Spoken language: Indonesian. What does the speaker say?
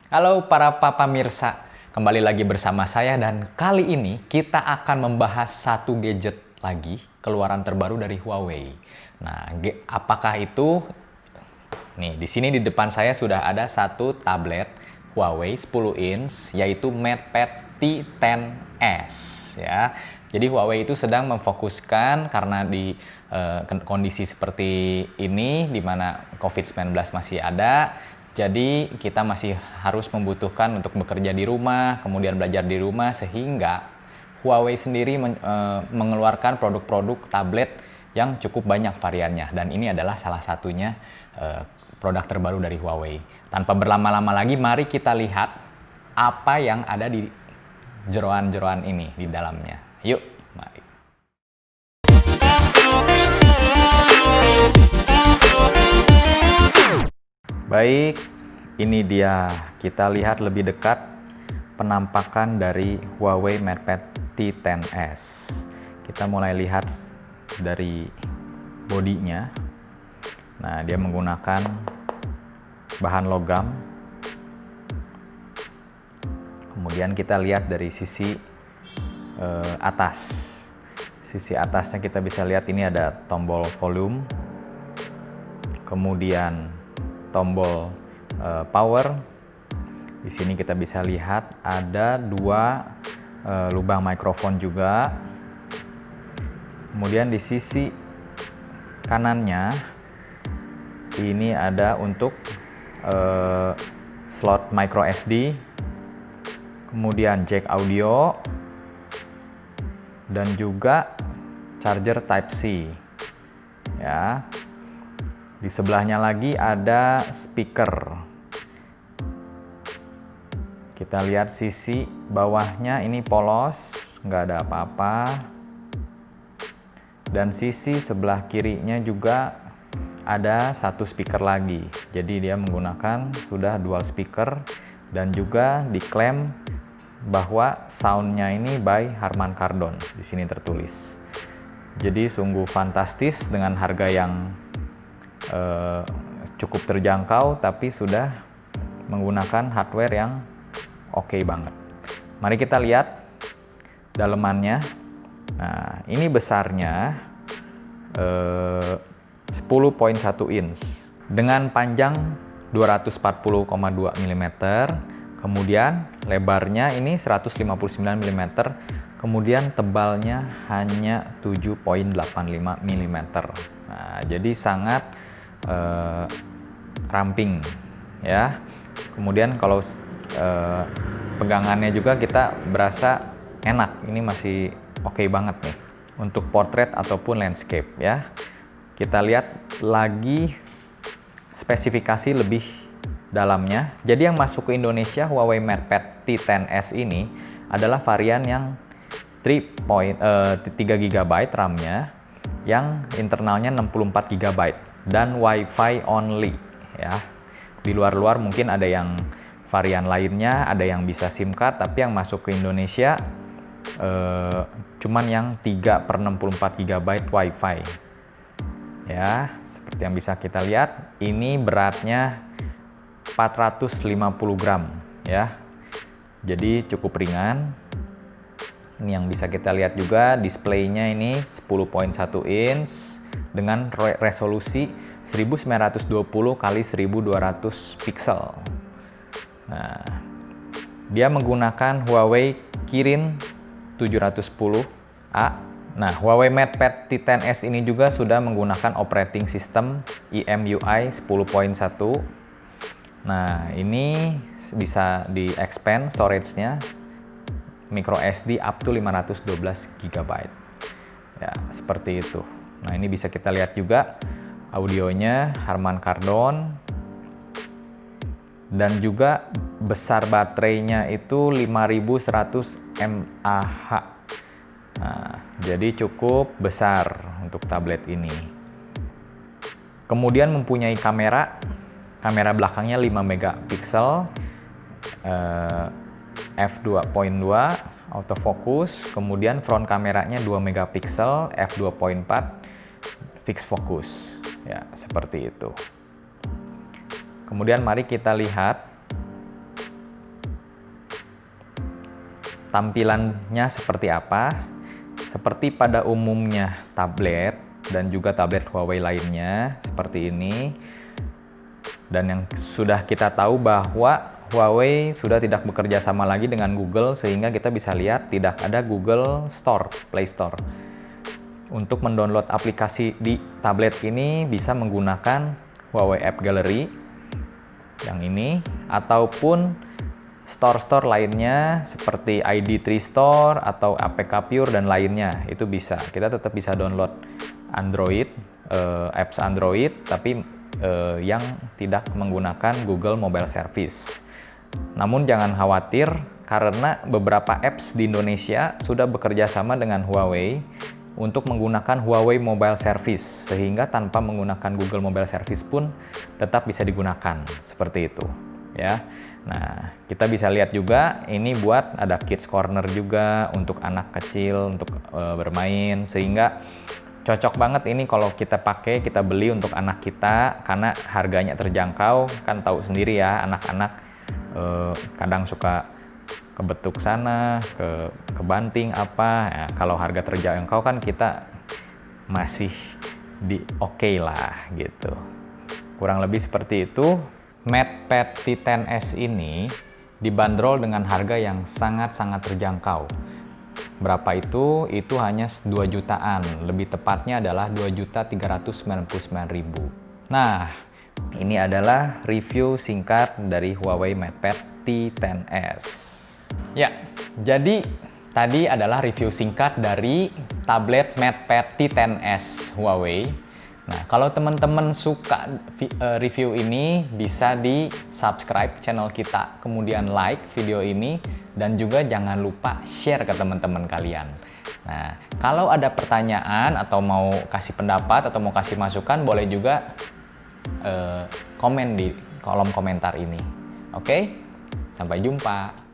Halo para papa mirsa, kembali lagi bersama saya dan kali ini kita akan membahas satu gadget lagi, keluaran terbaru dari Huawei. Nah, apakah itu? Nih, di sini di depan saya sudah ada satu tablet Huawei 10 inch, yaitu MatePad T10s ya. Jadi Huawei itu sedang memfokuskan karena di kondisi seperti ini di mana COVID-19 masih ada. Jadi kita masih harus membutuhkan untuk bekerja di rumah, kemudian belajar di rumah, sehingga Huawei sendiri mengeluarkan produk-produk tablet yang cukup banyak variannya. Dan ini adalah salah satunya produk terbaru dari Huawei. Tanpa berlama-lama lagi, mari kita lihat apa yang ada di jeroan-jeroan ini di dalamnya. Yuk, mari. Baik, ini dia. Kita lihat lebih dekat penampakan dari Huawei MatePad T10s. Kita mulai lihat dari bodinya. Nah, dia menggunakan bahan logam. Kemudian kita lihat dari sisi atas. Sisi atasnya kita bisa lihat ini ada tombol volume. Kemudian tombol power. Di sini kita bisa lihat ada dua lubang mikrofon juga. Kemudian di sisi kanannya ini ada untuk slot micro SD, kemudian jack audio, dan juga charger Type C. Ya. Di sebelahnya lagi ada speaker. Kita lihat sisi bawahnya ini polos, nggak ada apa-apa. Dan sisi sebelah kirinya juga ada satu speaker lagi. Jadi dia menggunakan sudah dual speaker dan juga diklaim bahwa soundnya ini by Harman Kardon. Di sini tertulis. Jadi sungguh fantastis dengan harga yang cukup terjangkau, tapi sudah menggunakan hardware yang oke banget. Mari kita lihat dalemannya. Nah, ini besarnya 10,1 inch dengan panjang 240,2 mm, kemudian lebarnya ini 159 mm, kemudian tebalnya hanya 7,85 mm. Nah, jadi sangat ramping ya. Kemudian kalau pegangannya juga kita berasa enak. Ini masih oke banget nih untuk portrait ataupun landscape ya. Kita lihat lagi spesifikasi lebih dalamnya. Jadi yang masuk ke Indonesia Huawei MatePad T10s ini adalah varian yang 3 GB RAM-nya, yang internalnya 64 GB dan Wi-Fi only ya. Di luar-luar mungkin ada yang varian lainnya, ada yang bisa SIM card, tapi yang masuk ke Indonesia cuman yang 3/64 GB Wi-Fi. Ya, seperti yang bisa kita lihat, ini beratnya 450 gram ya. Jadi cukup ringan. Ini yang bisa kita lihat juga, displaynya ini 10,1 inch dengan resolusi 1920 x 1200 pixel. Nah, dia menggunakan Huawei Kirin 710A. Nah, Huawei MatePad T10s ini juga sudah menggunakan operating system EMUI 10.1. Nah, ini bisa di-expand storage-nya micro SD up to 512 GB. Ya, seperti itu. Nah, ini bisa kita lihat juga audionya Harman Kardon. Dan juga besar baterainya itu 5100 mAh. Nah, jadi cukup besar untuk tablet ini. Kemudian mempunyai kamera belakangnya 5 megapiksel, f2.2 autofocus, kemudian front kameranya 2 megapiksel, f2.4 fixed focus. Ya, seperti itu. Kemudian mari kita lihat tampilannya seperti apa. Seperti pada umumnya tablet dan juga tablet Huawei lainnya seperti ini. Dan yang sudah kita tahu bahwa Huawei sudah tidak bekerja sama lagi dengan Google, sehingga kita bisa lihat tidak ada Google Store, Play Store. Untuk mendownload aplikasi di tablet ini bisa menggunakan Huawei App Gallery yang ini, ataupun store-store lainnya seperti ID3 Store atau APK Pure dan lainnya. Itu bisa, kita tetap bisa download Android, apps Android, tapi yang tidak menggunakan Google Mobile Service. Namun jangan khawatir, karena beberapa apps di Indonesia sudah bekerja sama dengan Huawei untuk menggunakan Huawei Mobile Service, sehingga tanpa menggunakan Google Mobile Service pun tetap bisa digunakan seperti itu ya. Nah, kita bisa lihat juga ini buat ada Kids Corner juga untuk anak kecil untuk bermain, sehingga cocok banget ini kalau kita pakai, kita beli untuk anak kita karena harganya terjangkau. Kan tahu sendiri ya, anak-anak kadang suka kebetuk sana, kebanting apa. Ya, kalau harga terjangkau kan kita masih di oke lah gitu. Kurang lebih seperti itu. MatePad T10s ini dibanderol dengan harga yang sangat-sangat terjangkau. Berapa itu? Itu hanya 2 jutaan. Lebih tepatnya adalah 2.399.000. Nah, ini adalah review singkat dari Huawei MatePad T10s. Ya, jadi tadi adalah review singkat dari tablet MatePad T10s Huawei. Nah, kalau teman-teman suka review ini, bisa di-subscribe channel kita, kemudian like video ini, dan juga jangan lupa share ke teman-teman kalian. Nah, kalau ada pertanyaan atau mau kasih pendapat atau mau kasih masukan, boleh juga komen di kolom komentar ini. Oke? Sampai jumpa.